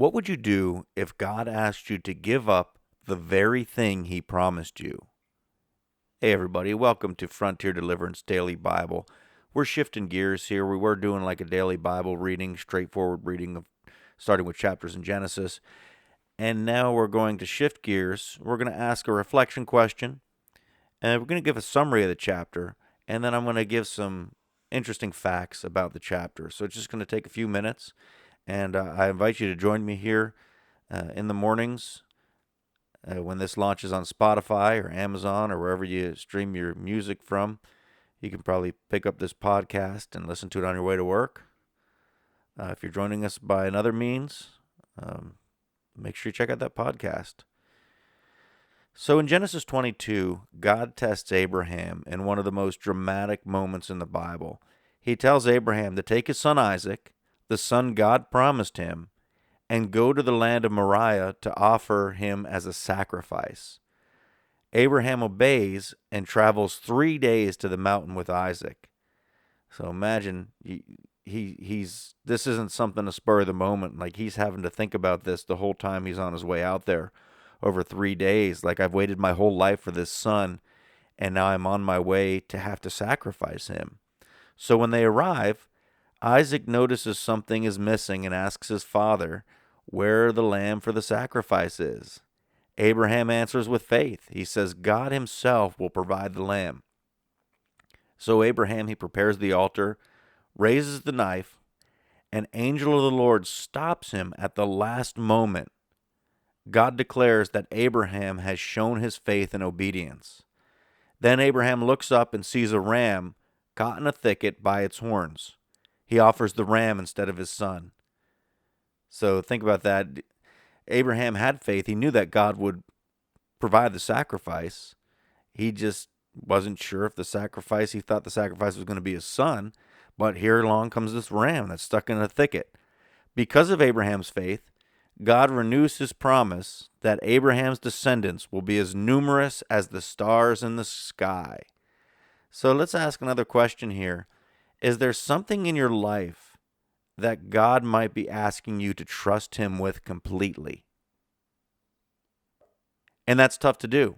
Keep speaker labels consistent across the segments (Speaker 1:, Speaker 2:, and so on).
Speaker 1: What would you do if God asked you to give up the very thing he promised you? Hey, everybody, welcome to Frontier Deliverance Daily Bible. We're shifting gears here. We were doing like a daily Bible reading, straightforward reading of starting with chapters in Genesis. And now we're going to shift gears. We're going to ask a reflection question, and we're going to give a summary of the chapter, and then I'm going to give some interesting facts about the chapter. So it's just going to take a few minutes, and I invite you to join me here in the mornings when this launches on Spotify or Amazon or wherever you stream your music from. You can probably pick up this podcast and listen to it on your way to work. If you're joining us by another means, make sure you check out that podcast. So in Genesis 22, God tests Abraham in one of the most dramatic moments in the Bible. He tells Abraham to take his son Isaac, the son God promised him, and go to the land of Moriah to offer him as a sacrifice. Abraham obeys and travels 3 days to the mountain with Isaac. So imagine he's this isn't something to spur the moment. Like, he's having to think about this the whole time he's on his way out there over 3 days. Like, I've waited my whole life for this son, and now I'm on my way to have to sacrifice him. So when they arrive, Isaac notices something is missing and asks his father where the lamb for the sacrifice is. Abraham answers with faith. He says, God himself will provide the lamb. So Abraham, he prepares the altar, raises the knife. An angel of the Lord stops him at the last moment. God declares that Abraham has shown his faith and obedience. Then Abraham looks up and sees a ram caught in a thicket by its horns. He offers the ram instead of his son. So think about that. Abraham had faith. He knew that God would provide the sacrifice. He just wasn't sure if the sacrifice, he thought the sacrifice was going to be his son. But here along comes this ram that's stuck in a thicket. Because of Abraham's faith, God renews his promise that Abraham's descendants will be as numerous as the stars in the sky. So let's ask another question here. Is there something in your life that God might be asking you to trust him with completely? And that's tough to do,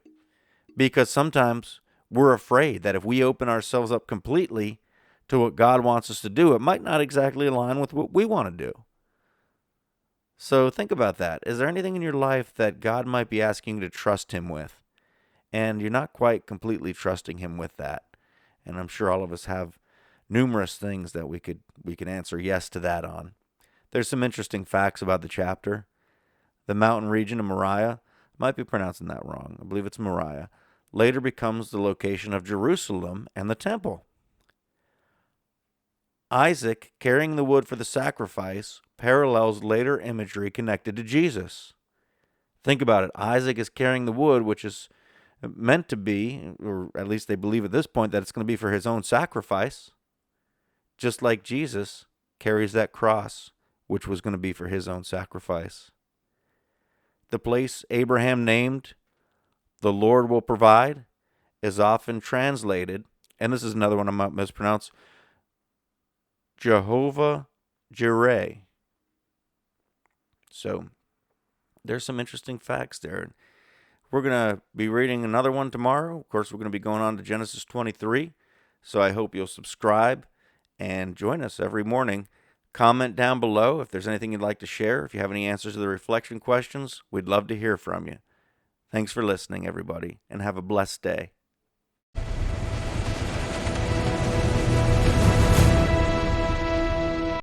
Speaker 1: because sometimes we're afraid that if we open ourselves up completely to what God wants us to do, it might not exactly align with what we want to do. So think about that. Is there anything in your life that God might be asking you to trust him with, and you're not quite completely trusting him with that? And I'm sure all of us have numerous things that we can answer yes to that on. There's some interesting facts about the chapter. The mountain region of Moriah, might be pronouncing that wrong, I believe it's Moriah, later becomes the location of Jerusalem and the temple. Isaac carrying the wood for the sacrifice parallels later imagery connected to Jesus. Think about it. Isaac is carrying the wood, which is meant to be, or at least they believe at this point, that it's going to be for his own sacrifice, just like Jesus carries that cross, which was going to be for his own sacrifice. The place Abraham named, the Lord will provide, is often translated, and this is another one I might mispronounce, Jehovah Jireh. So there's some interesting facts there. We're going to be reading another one tomorrow. Of course, we're going to be going on to Genesis 23. So I hope you'll subscribe and join us every morning. Comment down below if there's anything you'd like to share. If you have any answers to the reflection questions, we'd love to hear from you. Thanks for listening, everybody, and have a blessed day.